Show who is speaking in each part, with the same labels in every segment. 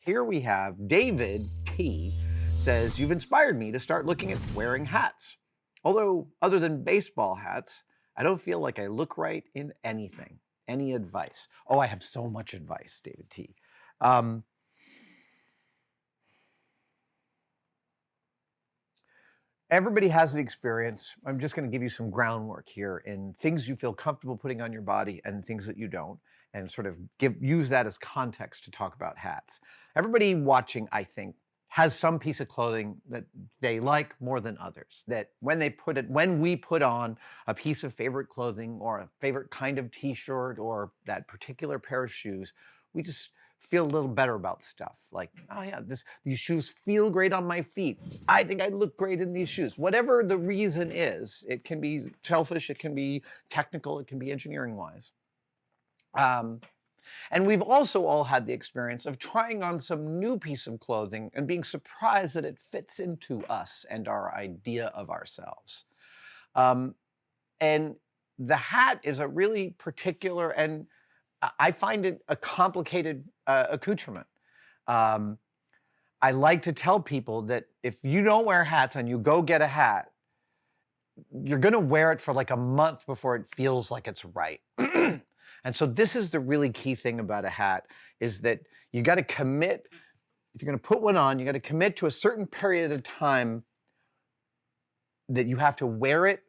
Speaker 1: Here we have David T. says, "You've inspired me to start looking at wearing hats. Although, other than baseball hats, I don't feel like I look right in anything. Any advice?" Oh, I have so much advice, David T. Um, Everybody has the experience. I'm just going to give you some groundwork here in things you feel comfortable putting on your body and things that you don't, and sort of use that as context to talk about hats. Everybody watching, I think, has some piece of clothing that they like more than others. That when we put on a piece of favorite clothing or a favorite kind of t-shirt or that particular pair of shoes, we just feel a little better about stuff. Like, oh yeah, these shoes feel great on my feet. I think I look great in these shoes. Whatever the reason is, it can be selfish, it can be technical, it can be engineering wise. And we've also all had the experience of trying on some new piece of clothing and being surprised that it fits into us and our idea of ourselves. And the hat is a really particular, and I find it a complicated accoutrement. Um, I like to tell people that if you don't wear hats and you go get a hat, you're going to wear it for like a month before it feels like it's right. And so this is the really key thing about a hat, is that you got to commit. If you're going to put one on, you got to commit to a certain period of time that you have to wear it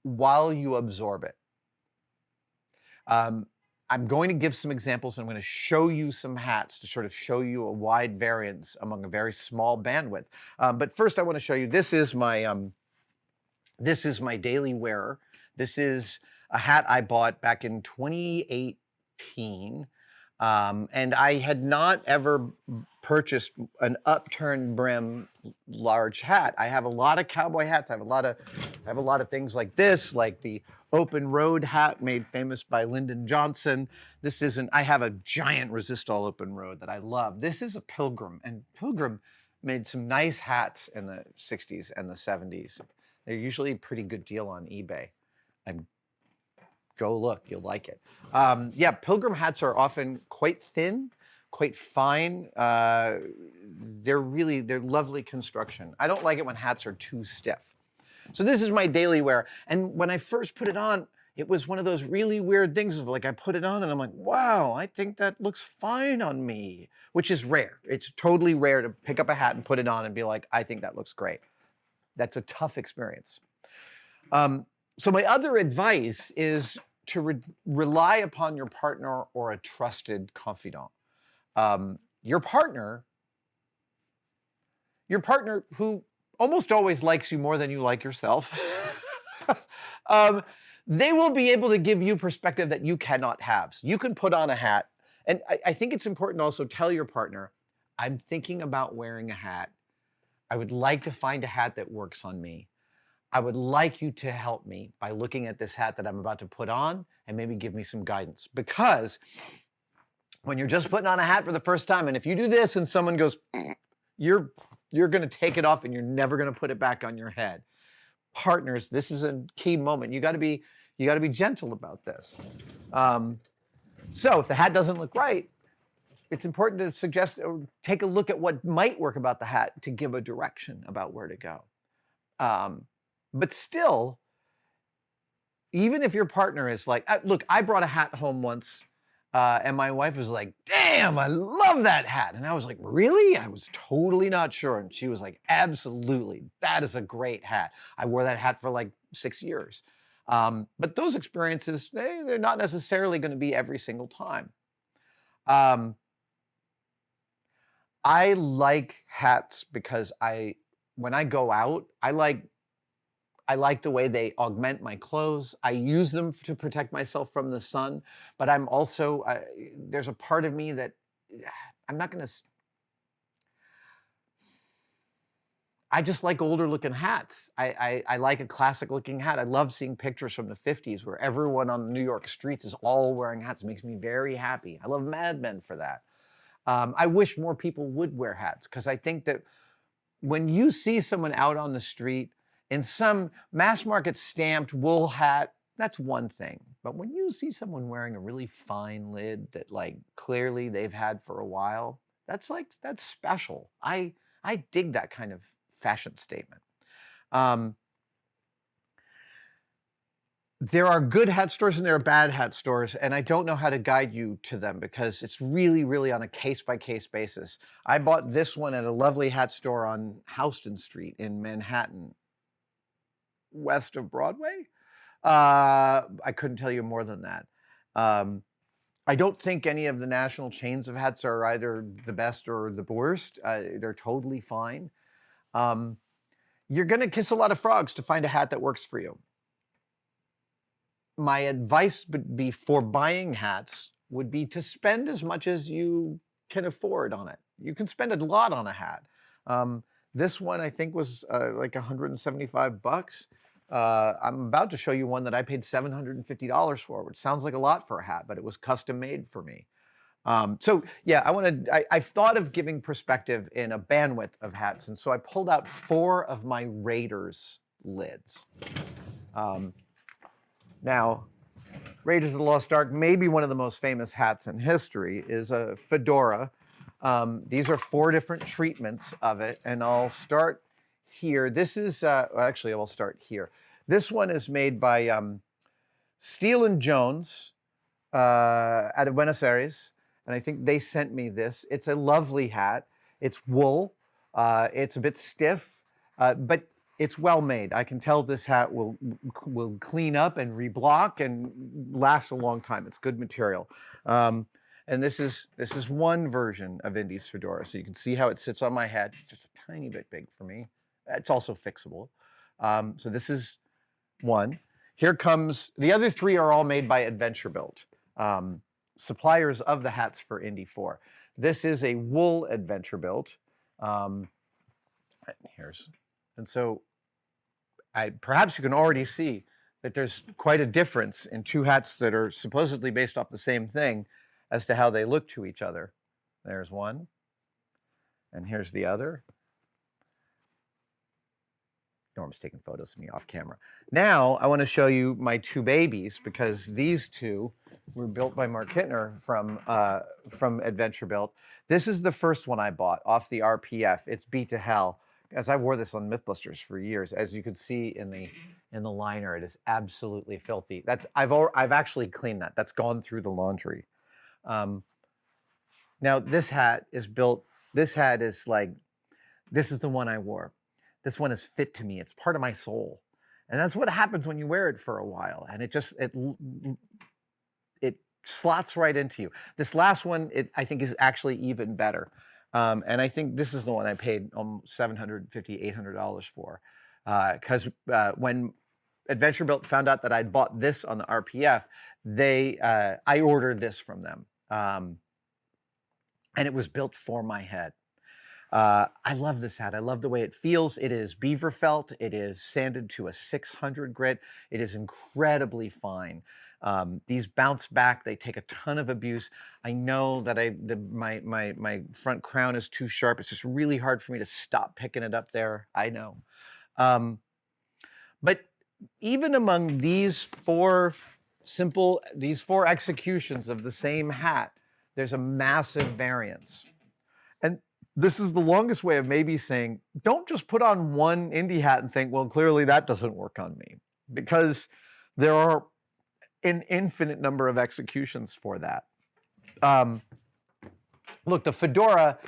Speaker 1: while you absorb it. I'm going to give some examples. I'm going to show you some hats to sort of show you a wide variance among a very small bandwidth. But first I want to show you, this is my daily wearer. This is a hat I bought back in 2018. And I had not ever purchased an upturned brim large hat. I have a lot of cowboy hats. I have a lot of things like this, like the open road hat made famous by Lyndon Johnson. I have a giant resistol open road that I love. This is a Pilgrim, and Pilgrim made some nice hats in the 60s and the 70s. They're usually a pretty good deal on eBay. And go look, you'll like it. Yeah, Pilgrim hats are often quite thin, quite fine. They're lovely construction. I don't like it when hats are too stiff. So this is my daily wear. And when I first put it on, it was one of those really weird things of like, I put it on and I'm like, wow, I think that looks fine on me, which is rare. It's totally rare to pick up a hat and put it on and be like, I think that looks great. That's a tough experience. So my other advice is to rely upon your partner or a trusted confidant. Your partner who almost always likes you more than you like yourself, they will be able to give you perspective that you cannot have. So you can put on a hat, and I think it's important to also tell your partner, I'm thinking about wearing a hat. I would like to find a hat that works on me. I would like you to help me by looking at this hat that I'm about to put on and maybe give me some guidance. Because when you're just putting on a hat for the first time, and if you do this and someone goes, you're going to take it off and you're never going to put it back on your head. Partners, this is a key moment. You got to be gentle about this. So if the hat doesn't look right, it's important to suggest or take a look at what might work about the hat to give a direction about where to go. But still, even if your partner is like, look, I brought a hat home once, and my wife was like, damn, I love that hat. And I was like, really? I was totally not sure. And she was like, absolutely, that is a great hat. I wore that hat for like 6 years. But those experiences, they're not necessarily going to be every single time. I like hats because when I go out, I like the way they augment my clothes. I use them to protect myself from the sun, but I'm also, there's a part of me that I'm not going to, I just like older looking hats. I like a classic looking hat. I love seeing pictures from the 50s where everyone on the New York streets is all wearing hats. It makes me very happy. I love Mad Men for that. I wish more people would wear hats, because I think that when you see someone out on the street in some mass market stamped wool hat, that's one thing. But when you see someone wearing a really fine lid that like clearly they've had for a while, that's special. I dig that kind of fashion statement. Um, there are good hat stores and there are bad hat stores, and I don't know how to guide you to them because it's really, really on a case-by-case basis. I bought this one at a lovely hat store on Houston Street in Manhattan, west of Broadway. I couldn't tell you more than that. Um, I don't think any of the national chains of hats are either the best or the worst. They're totally fine. You're going to kiss a lot of frogs to find a hat that works for you. My advice before buying hats would be to spend as much as you can afford on it. You can spend a lot on a hat. This one I think was like 175 bucks. I'm about to show you one that I paid $750 for, which sounds like a lot for a hat, but it was custom made for me. So yeah, I've thought of giving perspective in a bandwidth of hats, and so I pulled out 4 of my Raiders lids. Now, Raiders of the Lost Ark, maybe one of the most famous hats in history, is a fedora. These are 4 different treatments of it, and I'll start here. This is, actually, I will start here. This one is made by Steele & Jones out of Buenos Aires, and I think they sent me this. It's a lovely hat. It's wool. It's a bit stiff, but it's well made. I can tell this hat will clean up and reblock and last a long time. It's good material. And this is one version of Indy's fedora. So you can see how it sits on my head. It's just a tiny bit big for me. It's also fixable. So this is one. Here comes, the other 3 are all made by Adventure Built, suppliers of the hats for Indy 4. This is a wool Adventure Built. And so perhaps you can already see that there's quite a difference in 2 hats that are supposedly based off the same thing as to how they look to each other. There's one, and here's the other. Norm's taking photos of me off camera. Now I want to show you my 2 babies, because these 2 were built by Mark Hittner from Adventure Built. This is the first one I bought off the RPF. It's Beat to Hell. As I wore this on Mythbusters for years, as you can see in the liner, it is absolutely filthy. I've actually cleaned that. That's gone through the laundry. Now this hat is built. This hat is like, this is the one I wore. This one is fit to me. It's part of my soul, and that's what happens when you wear it for a while, and it slots right into you. This last one, I think, is actually even better. And I think this is the one I paid $750, $800 for. Because when Adventure Built found out that I'd bought this on the RPF, I ordered this from them. And it was built for my head. I love this hat. I love the way it feels. It is beaver felt. It is sanded to a 600 grit. It is incredibly fine. These bounce back. They take a ton of abuse. I know that my front crown is too sharp. It's just really hard for me to stop picking it up there. I know. But even among these 4 executions of the same hat, there's a massive variance. And this is the longest way of maybe saying, don't just put on one Indy hat and think, well, clearly that doesn't work on me, because there are an infinite number of executions for that. Look, the fedora,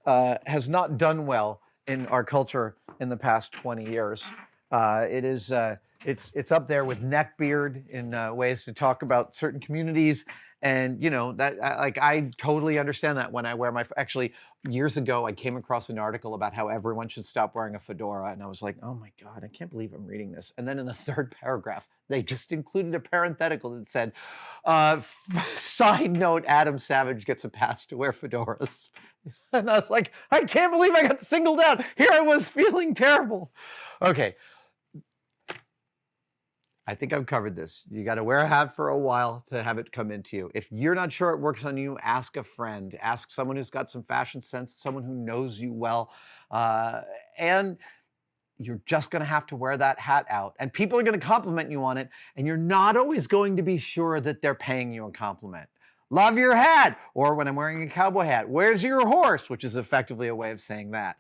Speaker 1: has not done well in our culture in the past 20 years. It's up there with neckbeard in ways to talk about certain communities. And I totally understand that when I wear actually years ago, I came across an article about how everyone should stop wearing a fedora. And I was like, oh my God, I can't believe I'm reading this. And then in the 3rd paragraph, they just included a parenthetical that said, side note, Adam Savage gets a pass to wear fedoras. And I was like, I can't believe I got singled out. Here I was feeling terrible. Okay. I think I've covered this. You got to wear a hat for a while to have it come into you. If you're not sure it works on you, ask a friend. Ask someone who's got some fashion sense, someone who knows you well. And you're just going to have to wear that hat out. And people are going to compliment you on it. And you're not always going to be sure that they're paying you a compliment. love your hat. Or when I'm wearing a cowboy hat, where's your horse? Which is effectively a way of saying that.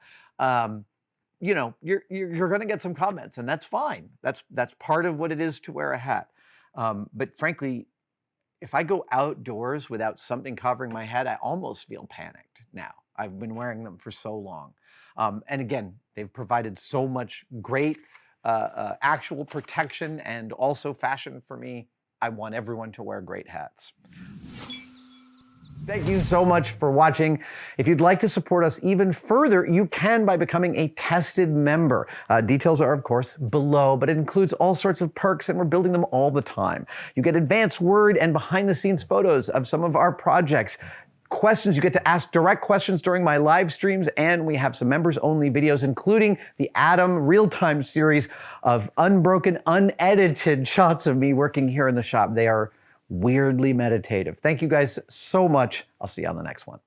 Speaker 1: You know, you're going to get some comments, and that's fine. That's part of what it is to wear a hat. But frankly, if I go outdoors without something covering my head, I almost feel panicked now. I've been wearing them for so long. And again, they've provided so much great actual protection and also fashion for me. I want everyone to wear great hats. Thank you so much for watching. If you'd like to support us even further, you can by becoming a tested member. Details are, of course, below, but it includes all sorts of perks, and we're building them all the time. You get advanced word and behind-the-scenes photos of some of our projects. Questions, you get to ask direct questions during my live streams, and we have some members-only videos, including the Adam real-time series of unbroken, unedited shots of me working here in the shop. They are weirdly meditative. Thank you guys so much. I'll see you on the next one.